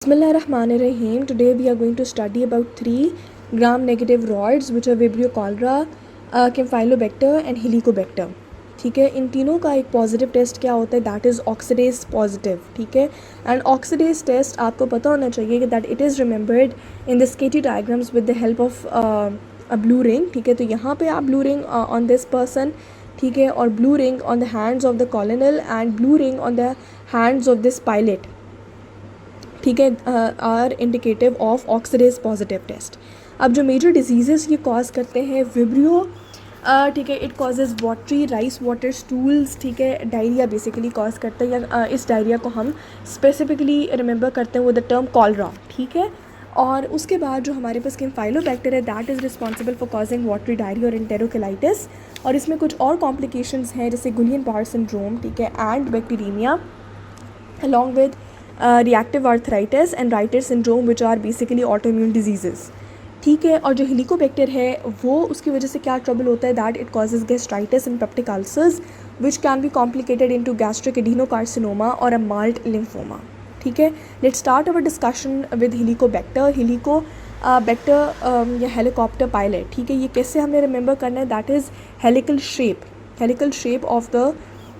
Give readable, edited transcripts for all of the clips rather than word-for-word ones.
Bismillahirrahmanirrahim. Today we are going to study about 3 gram-negative rods which are Vibrio cholera, Campylobacter and Helicobacter. ठीक है, इन तीनों का एक positive test क्या होता है, दैट इज़ ऑक्सीडेज पॉजिटिव. ठीक है, एंड ऑक्सीडेज टेस्ट आपको पता होना चाहिए कि that it is remembered in the sketchy diagrams with the help of a blue ring. ठीक है, तो यहाँ पे आप blue ring on this person, ठीक है, और blue ring on the hands of the colonel and blue ring on the hands of this pilot, ठीक है, are indicative of oxidase positive test. अब जो मेजर डिजीज़ेस ये कॉज करते हैं, विब्रियो, ठीक है, it causes watery rice water stools. ठीक है, डायरिया बेसिकली कॉज करता है, या इस डायरिया को हम स्पेसिफिकली रिमेंबर करते हैं वो द टर्म कॉलरा. ठीक है, और उसके बाद जो हमारे पास कैम्पाइलोबैक्टर है, that is responsible for causing watery diarrhoea और एंटेरोकोलाइटिस. और इसमें कुछ और कॉम्प्लिकेशंस हैं जैसे गुलियन बार सिंड्रोम, ठीक है, and bacteraemia along with reactive arthritis and Reiter syndrome which are basically autoimmune diseases. ठीक है, और जो हेलिकोबैक्टर है वो उसकी वजह से क्या ट्रबल होता है, that it causes gastritis and peptic ulcers which can be complicated into gastric adenocarcinoma और अ माइल्ड लिम्फोमा. ठीक है, let start our discussion with helicobacter. Helicobacter या हेलीकॉप्टर पायलट, ठीक है, ये कैसे हमें रिमेंबर करना है, that is helical shape of the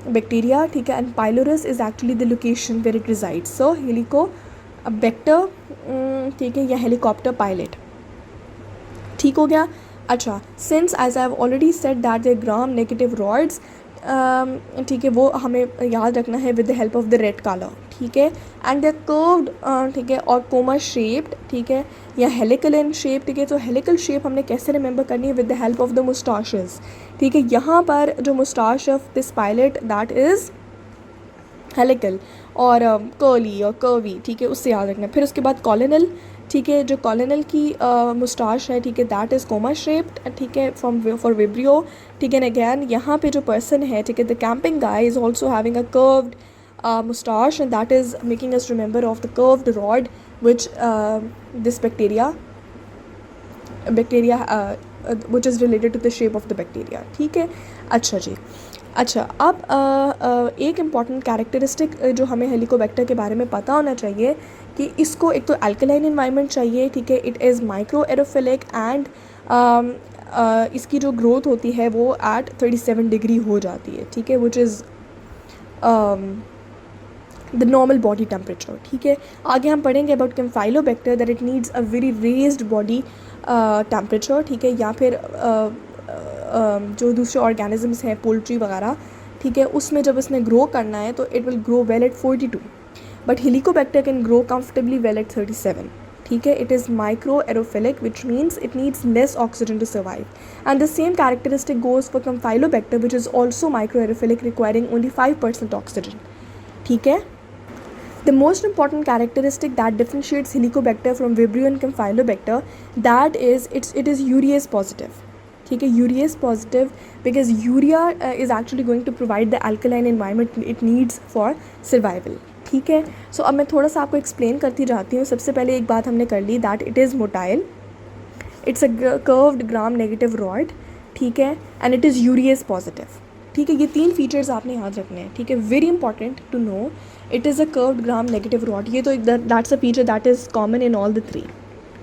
bacteria. ठीक है, and pylorus is actually the location where it resides. So helicobacter, ठीक है, या हेलीकॉप्टर पायलट. ठीक हो गया. अच्छा, since as I have already said that the gram negative rods, ठीक है, वो हमें याद रखना है with the help of the red colour. ठीक है, एंड द कर्व्ड, ठीक है, और कोमा शेप्ड, ठीक है, या हेलिकल इन शेप. ठीक है, तो हेलिकल शेप हमने कैसे रिमेंबर करनी है, with the help of the moustaches. ठीक है, यहाँ पर जो moustache of this pilot that is helical और कर्ली और कर्वी. ठीक है, उससे याद रखना. फिर उसके बाद कॉलोनल, ठीक है, जो कॉलोनल की मुस्टाश है, ठीक है, दैट इज़ कोमा शेप्ड. ठीक है, फॉर विब्रियो. ठीक है, अगैन यहाँ पे जो पर्सन है, ठीक है, the camping guy is also having a curved mustache and that is making us remember of the curved rod which this bacteria which is related to the shape of the bacteria. ठीक है. अच्छा जी, अच्छा, अब एक important characteristic जो हमें Helicobacter के बारे में पता होना चाहिए कि इसको एक तो अल्कलाइन इन्वायरमेंट चाहिए. ठीक है, it is micro aerophilic and इसकी जो ग्रोथ होती है वो एट 37 डिग्री हो जाती है. ठीक है, which is the normal body temperature. ठीक है, आगे हम पढ़ेंगे about campylobacter that it needs a very raised body temperature. ठीक है, या फिर जो दूसरे ऑर्गेनिजम्स हैं, पोल्ट्री वगैरह, ठीक है, उसमें जब इसने ग्रो करना है तो it will grow well at 42, but helicobacter can grow comfortably well at 37. ठीक है, it is micro aerophilic which means it needs less oxygen to survive. And the same characteristic goes for campylobacter which is also micro aerophilic requiring only 5% oxygen. ठीक है, the most important characteristic that differentiates Helicobacter from Vibrio and Campylobacter, that is it is urease positive. ठीक है, urease positive because urea is actually going to provide the alkaline environment it needs for survival. ठीक है, सो अब मैं थोड़ा सा आपको explain करती जाती हूँ. सबसे पहले एक बात हमने कर ली, that it is motile, it's a curved gram negative rod. ठीक है, and it is urease positive. ठीक है, ये 3 फीचर्स आपने याद रखने हैं. ठीक है, very important to know. It is a curved gram negative rod, ये तो that's a feature that is common in all the 3.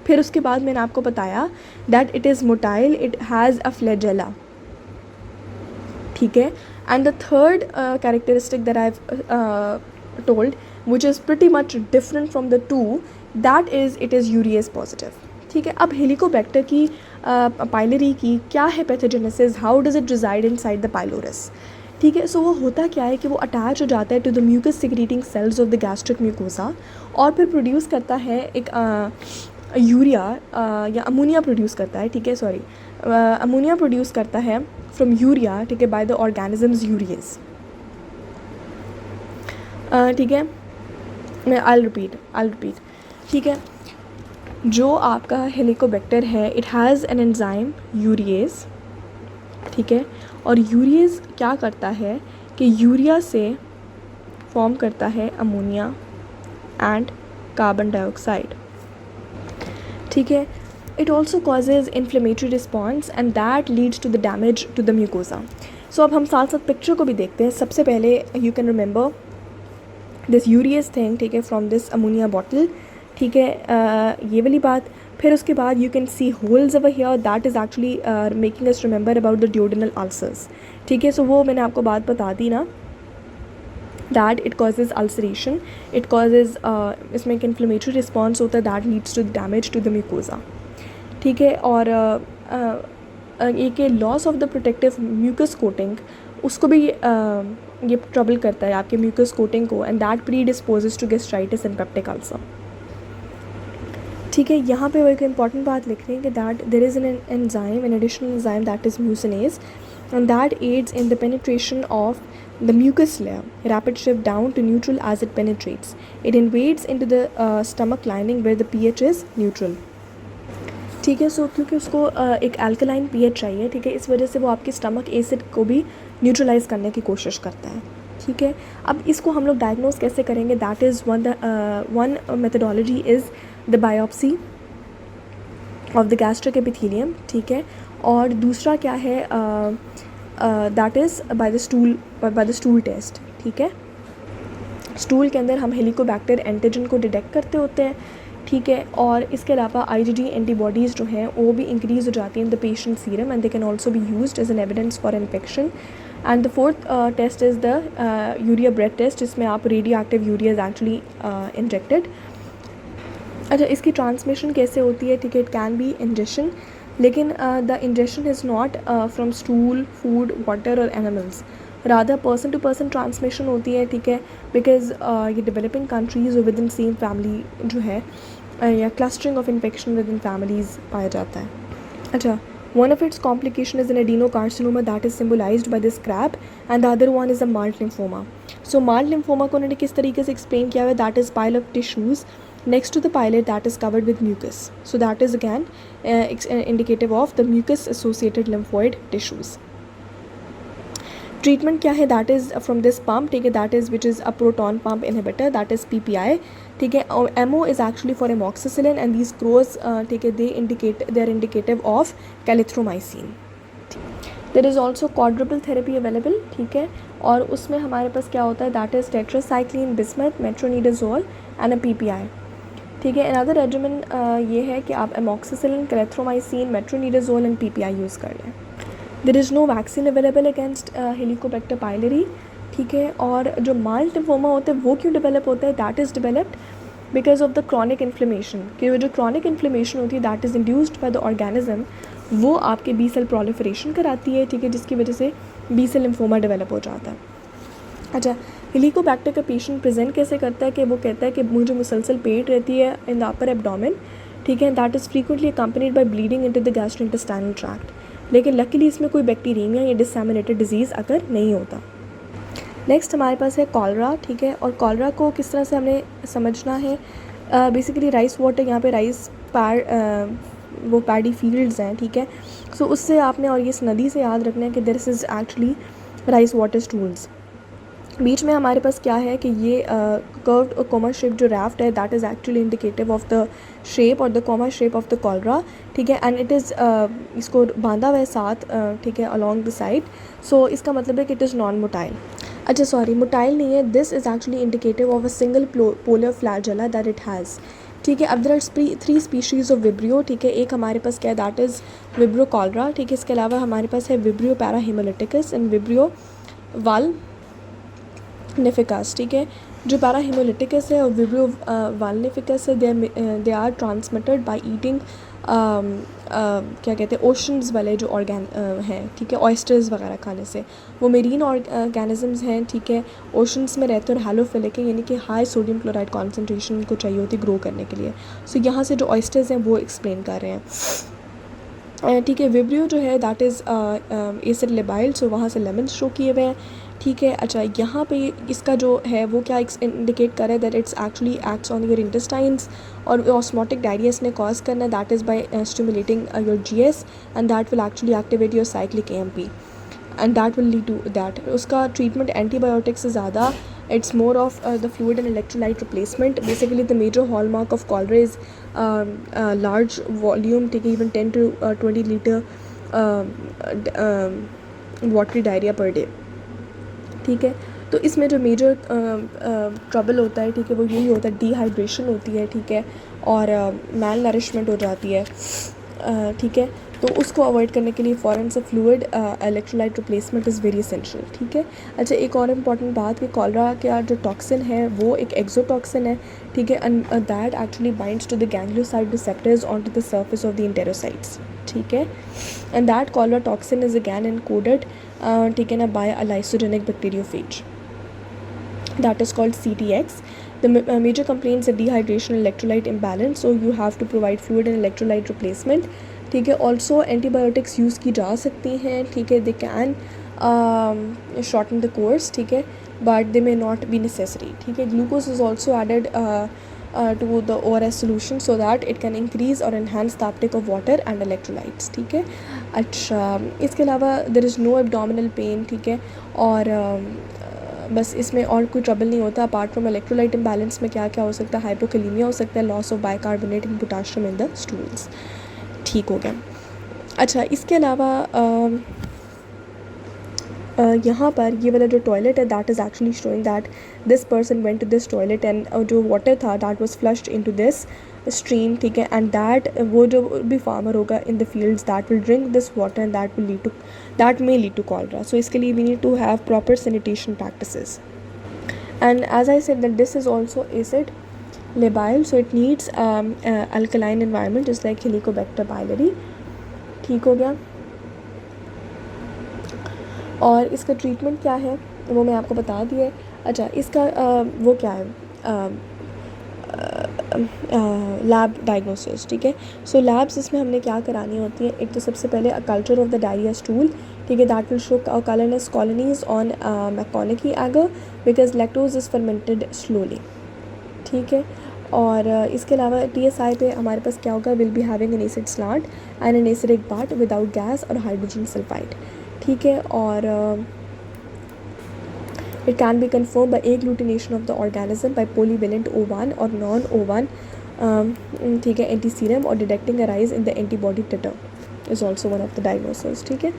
फिर उसके बाद मैंने आपको बताया that it is motile, it has a flagella. ठीक है, and the third characteristic that I have told which is pretty much different from the 2, that is it is urease positive. ठीक है, अब हेलिकोबैक्टर की पाइलरी की क्या है pathogenesis, how does it reside inside the pylorus. ठीक है, सो वो होता क्या है कि वो अटैच हो जाता है to the mucus secreting cells of the gastric mucosa और फिर प्रोड्यूस करता है एक यूरिया या अमोनिया प्रोड्यूस करता है. ठीक है, सॉरी, अमोनिया प्रोड्यूस करता है फ्रॉम यूरिया. ठीक है, बाय द ऑर्गेनिजम्स यूरियस. ठीक है, मैं आई रिपीट. ठीक है, जो आपका हेलिकोबैक्टर है, it has an enzyme urease. ठीक है, और यूरिएज क्या करता है कि यूरिया से फॉर्म करता है अमोनिया एंड कार्बन डाइऑक्साइड. ठीक है, it also causes inflammatory response and that leads to the damage to the mucosa. So अब हम साथ साथ पिक्चर को भी देखते हैं. सबसे पहले you can remember this urease thing. ठीक है, फ्रॉम दिस अमोनिया बॉटल. ठीक है, ये वाली बात. फिर उसके बाद you can see holes over here, that is actually making us remember about the duodenal ulcers. ठीक है, सो वो मैंने आपको बात बता दी ना, that it causes ulceration, it causes इसमें एक इन्फ्लेमेटरी रिस्पॉन्स होता है that leads to damage to the mucosa. ठीक है, और एक loss of the protective mucus coating, उसको भी ये ट्रबल करता है आपके म्यूकस कोटिंग को, and that predisposes to gastritis and peptic ulcer. ठीक है, यहाँ पे वो एक इंपॉर्टेंट बात लिख रहे हैं कि that there is an enzyme, an additional enzyme that is mucinase, and that aids in the penetration of the mucus layer, rapid shift down to neutral as it penetrates. It invades into the stomach lining where the pH is neutral. ठीक है, सो क्योंकि उसको एक alkaline pH चाहिए, ठीक है, इस वजह से वो आपके स्टमक एसिड को भी न्यूट्रलाइज करने की कोशिश करता है. ठीक है, अब इसको हम लोग डायग्नोज कैसे करेंगे, that is one methodology is the biopsy of the gastric epithelium. ठीक है, और दूसरा क्या है, that is by the stool test. ठीक है, स्टूल के अंदर हम हेलिकोबैक्टर एंटीजन को डिटेक्ट करते होते हैं. ठीक है, और इसके अलावा IgG एंटीबॉडीज़ जो हैं वो भी इंक्रीज़ हो जाती हैं in the patient serum, and they can also be used as an evidence for infection. And the fourth test is the urea breath test, जिसमें आप radio active urea is actually injected. अच्छा, इसकी transmission कैसे होती है, ठीक है, it can be injection, लेकिन the injection is not from stool, food, water और animals, rather person to person transmission होती है. ठीक है, बिकॉज ये developing countries with in same family जो है या clustering of infection with in families पाया जाता है. अच्छा, one of its complication is an adenocarcinoma that is symbolized by this crab, and the other one is a malt lymphoma. So malt lymphoma को उन्होंने किस तरीके से explain किया हुआ है, that is pile of tissues next to the pilate that is covered with mucus. So that is again indicative of the mucus associated lymphoid tissues. Treatment क्या है, that is from this pump. ठीक है, that is which is a proton pump inhibitor, that is PPI. ठीक है, और MO is actually for amoxicillin, and these crows, ठीक है, they are indicative of clarithromycin. There is also quadruple therapy available. ठीक है, और उसमें हमारे पास क्या होता है, that is tetracycline, bismuth, metronidazole and a PPI. ठीक है, अनदर रेजिमेन ये है कि आप amoxicillin, clarithromycin, metronidazole and PPI use कर लें. There is no vaccine available against helicobacter pylori. ठीक है, और जो माल्ट लिम्फोमा होते हैं वो क्यों डेवलप होता है, that is developed because of the chronic inflammation. कि जो क्रॉनिक इन्फ्लेमेशन होती है that is induced by the organism, वो आपके बी सेल प्रोलिफरेशन कराती है. ठीक है, जिसकी वजह से बी सेल लिम्फोमा डेवलप हो जाता है. अच्छा, हेलिकोबैक्टर का पेशेंट प्रेजेंट कैसे करता है कि वो कहता है कि मुझे मुसलसल पेट रहती है इन द अपर एब्डोमेन. ठीक है, that is frequently accompanied by bleeding into the gastrointestinal tract. लेकिन लकीली इसमें कोई बैक्टीरिया या डिसैमिनेटेड डिजीज़ अगर नहीं होता. नेक्स्ट हमारे पास है कॉलरा. ठीक है, और कॉलरा को किस तरह से हमने समझना है, बेसिकली राइस वाटर, यहाँ पे राइस वो पैडी फील्ड्स हैं. ठीक है, सो उससे आपने और इस नदी से याद रखना है कि this is actually rice water stools. बीच में हमारे पास क्या है कि ये कर्व्ड कोमा शेप जो राफ्ट है that is actually indicative of the shape और the comma shape of the cholera. ठीक है, एंड इट इज़ इसको बांधा हुआ है साथ, ठीक है, अलॉन्ग द साइड. सो इसका मतलब है कि इट इज़ नॉन मोटाइल. अच्छा, सॉरी, मोटाइल नहीं है, this is actually indicative of a single polar flagella that it has. ठीक है, अब there are 3 species of vibrio. ठीक है, एक हमारे पास क्या है, दैट इज़ विब्रियो कॉलरा. ठीक है, इसके अलावा हमारे पास है vibrio parahaemolyticus and vibrio vulnificus. ठीक है, जो पैराहिमोलिटिकस है और विब्रियो वाल्निफिकस है, they are transmitted by eating क्या कहते हैं, ओशंस वाले जो हैं. ठीक है, ऑयस्टर्स वगैरह खाने से. वो मेरीन ऑर्गेनिजम्स हैं. ठीक है, ओशंस में रहते और हैलोफिलिक है, यानी कि हाई सोडियम क्लोराइड कॉन्सेंट्रेशन उनको चाहिए होती ग्रो करने के लिए. सो यहाँ से जो ऑयस्टर्स हैं वो एक्सप्लेन कर रहे हैं. ठीक है, विब्रियो जो है दैट इज़ एसिड लेबाइल, सो वहाँ से लेमन शो किए हुए हैं. ठीक है, अच्छा, यहाँ पे इसका जो है वो क्या इंडिकेट कर रहा है, that it's actually acts on your intestines, और ऑस्मोटिक डायरिया इसने कॉज करना है, that is by stimulating your GS, and that will actually activate your cyclic AMP, and that will lead to that. उसका treatment antibiotics से ज़्यादा it's more of the fluid and electrolyte replacement. Basically the major hallmark of cholera is large volume, take even 10 to 20 liter watery diarrhea per day. ठीक है, तो इसमें जो major trouble होता है, ठीक है, वो यही होता है, डिहाइड्रेशन होती है, ठीक है, और मैल नरिशमेंट हो जाती है, ठीक है। तो उसको अवॉइड करने के लिए फ़ौरन से fluid electrolyte replacement is very essential, ठीक है। अच्छा, एक और इम्पॉर्टेंट बात कि कॉलरा का जो टॉक्सिन है वो एक एक्सोटॉक्सिन है, ठीक है, and that actually binds to the ganglioside receptors on to the surface of the enterocytes, ठीक है, and that cholera toxin is again encoded, ठीक है ना, by a lysogenic bacteriophage that is called CTX. The major complaints are dehydration and electrolyte imbalance, so you have to provide fluid and electrolyte replacement, ठीक है। Also antibiotics use की जा सकती हैं, ठीक है, they can shorten the course, ठीक है, but they may not be necessary, ठीक है। Glucose is also added to the ORS solution so that it can increase or enhance the uptake of water and electrolytes, ठीक है। अच्छा, इसके अलावा there is no abdominal pain, ठीक है, और बस इसमें और कोई ट्रबल नहीं होता अपार्ट फ्रॉम इलेक्ट्रोलाइट इम्बैलेंस में क्या क्या हो सकता है, हाइपोकैलेमिया हो सकता है, loss of bicarbonate and potassium in the stools, ठीक हो गया। अच्छा, इसके अलावा यहाँ पर ये वाला जो टॉयलेट है that is actually showing that this person went to this toilet and जो वाटर था that was flushed into this stream, ठीक है, एंड दैट वो जो भी फार्मर होगा in the fields that will drink this water and that may lead to cholera. So इसके लिए we need to have proper sanitation practices, and as I said that this is also acid labile, so it needs alkaline environment just like Helicobacter pylori, ठीक हो गया। और इसका treatment क्या है वो मैं आपको बता दिया। अच्छा, इसका वो क्या है, लैब डायग्नोसिस, ठीक है। सो लैब्स इसमें हमने क्या करानी होती है, एक तो सबसे पहले a culture of the diarrhoea stool, ठीक है, that will show colourless colonies on MacConkey agar because lactose is fermented slowly, ठीक है। और इसके अलावा TSI पे हमारे पास क्या होगा, will be having an acid slant and an acidic butt without gas और हाइड्रोजन सल्फाइड, ठीक है। और it can be confirm by agglutination of the organism by polyvalent O1 और नॉन O1, ठीक है, एंटी सीरम और detecting a rise in the antibody titre is also one of the diagnosis, ठीक है।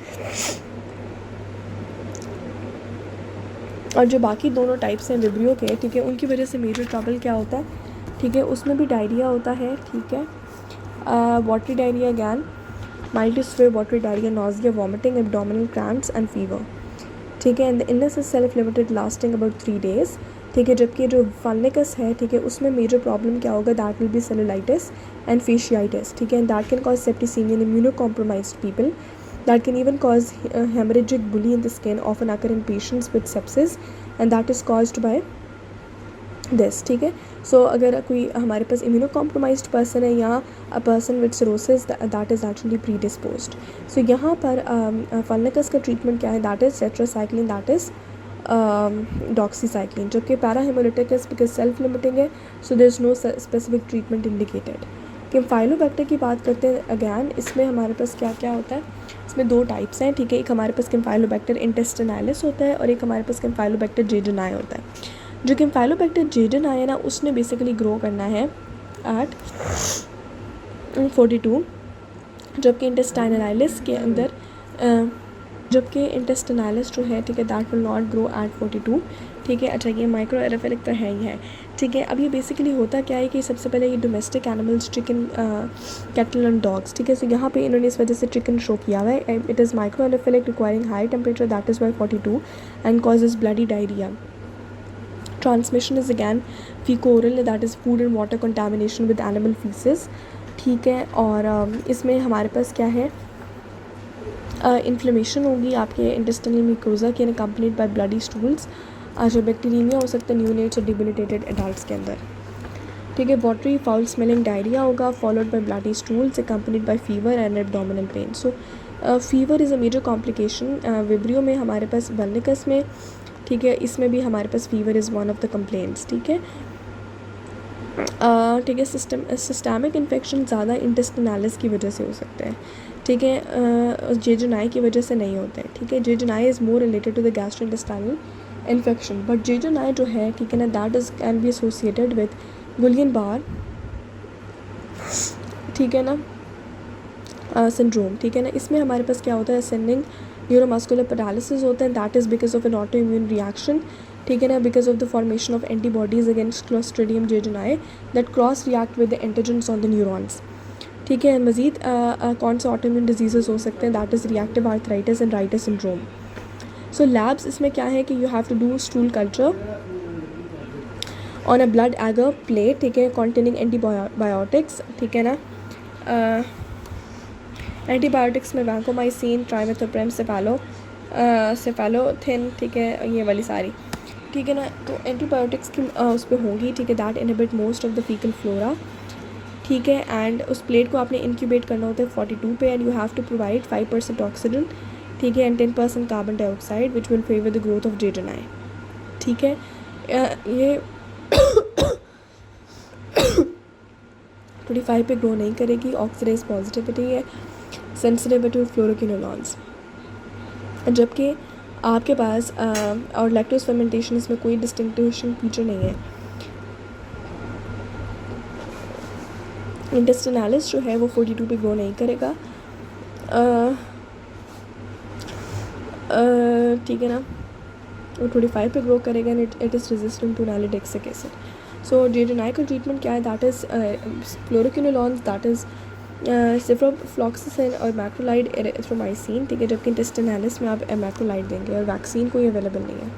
और जो बाकी दोनों टाइप्स हैं विब्रियो के, ठीक है, उनकी वजह से मेजर ट्रबल क्या होता है, ठीक है, उसमें भी डायरिया होता है, ठीक है, watery diarrhoea again, mild to severe watery diarrhoea, nausea, vomiting, abdominal cramps and fever, ठीक है, and the illness is self limited lasting about 3 days, ठीक है। जबकि जो फल्निकस है, ठीक है, उसमें मेजर प्रॉब्लम क्या होगा, that will be cellulitis and fasciitis, ठीक है, and that can cause septicaemia in immunocompromised people, that can even cause hemorrhagic bully in the skin, often occur in patients with sepsis and that is caused by this, ठीक है। सो अगर कोई हमारे पास immuno compromised person है या a person with cirrhosis that is actually pre disposed. So यहाँ पर vulnificus का ट्रीटमेंट क्या है, that is tetracycline, that is doxycycline, जबकि पैराहेमोलिटिकस बिकॉज सेल्फ लिमिटिंग है, so there is no specific treatment indicated. Campylobacter की बात करते हैं अगैन, इसमें हमारे पास क्या क्या होता है, इसमें 2 टाइप्स हैं, ठीक है। एक हमारे पास कैम्फाइलोबैक्टर इंटेस्टिनैलिस होता है और एक हमारे पास कैम्फाइलोबैक्टर जेजनाई होता है। जो कैम्फाइलोबैक्टर जेजनाई है ना, उसने बेसिकली ग्रो करना है एट 42, जबकि इंटेस्टाइनलाइलिस के अंदर जबकि इंटेस्टिनैलिस जो है, ठीक है, that will not grow at 42, ठीक है। अच्छा, ये माइक्रो एरोफिलिक तो है ही है, ठीक है। अब ये बेसिकली होता क्या है कि सबसे पहले ये domestic animals, chicken, cattle and dogs, ठीक है। सो यहाँ पे इन्होंने इस वजह से चिकन शो किया हुआ है, it is micro aerophilic requiring high temperature, that is by 42 and causes bloody diarrhoea. Transmission is again faeco oral, that is food and water contamination with animal faeces, ठीक है। और इसमें हमारे पास क्या है, इन्फ्लेमेशन होगी आपके इंटेस्टाइनल म्यूकोजा की अकम्पनीड बाय ब्लडी स्टूल्स। अच्छा, बैक्टीरिया हो सकता है न्यूनेट्स और डिबिलिटेटेड एडल्ट्स के अंदर, ठीक है। वाटरी फाउल स्मेलिंग डायरिया होगा followed by bloody stools accompanied by fever and abdominal pain. So fever is a major complication vibrio में, हमारे पास फल्निकस में, ठीक है, इसमें भी हमारे पास fever is one of the complaints, ठीक है। ठीक है, सिस्टमिक इन्फेक्शन ज़्यादा इंटेस्टिनैलिस की वजह से हो सकते हैं, ठीक है, जेजनाई की वजह से नहीं होते हैं, ठीक है। Jejuni is more related to the gastrointestinal infection, but jejuni जो है, ठीक है ना, that is can be associated with Guillain Barre, ठीक है ना, सिंड्रोम, ठीक है ना। इसमें हमारे पास क्या होता है, असेंडिंग न्यूरोमस्कुलर पैरालिसिस होता है, that is because of an auto immune reaction, ठीक है ना, because of the formation of antibodies against clostridium jejuni that cross react with the antigens on the neurons. ठीक है, मज़ीद कौन से ऑटोइम्यून डिजीज़ हो सकते हैं, that is reactive arthritis and Reiter syndrome. So labs इसमें क्या है कि you have to do stool culture on a blood agar plate, ठीक है, कॉन्टेनिंग एंटीबायोटिक्स, ठीक है ना। एंटीबायोटिक्स में वैंकोमाइसिन, ट्राइमेथोप्रेम, सेफालोथिन, ठीक है, ये वाली सारी, ठीक है ना। तो एंटीबायोटिक्स की उस पर होंगी, ठीक है, that inhibit most of the faecal flora, ठीक है। एंड उस प्लेट को आपने इंक्यूबेट करना होता है 42 पे, and you have to provide 5% oxygen, ठीक है, and 10% carbon dioxide which will favour the growth of jejuni, ठीक है। ये 25 पे ग्रो नहीं करेगी, ऑक्सीडाइज पॉजिटिविटी है, सेंसिटिव टू फ्लोरोक्विनोलॉन्स, जबकि आपके पास और लैक्टोज फर्मेंटेशन इसमें कोई डिस्टिंक्टिशन फीचर नहीं है। इंटेस्टिनालिस जो है वो 42 पे ग्रो नहीं करेगा, ठीक है ना, वो 25 पे ग्रो करेगा, and it is resistant to nalidixic acid. So jejuni का ट्रीटमेंट क्या है, that is fluoroquinolones, that is ciprofloxacin और मैक्रोलाइड एरिथ्रोमाइसिन, ठीक है, जबकि इंटेस्टिनालिस में आप मैक्रोलाइड देंगे और वैक्सीन कोई अवेलेबल नहीं है।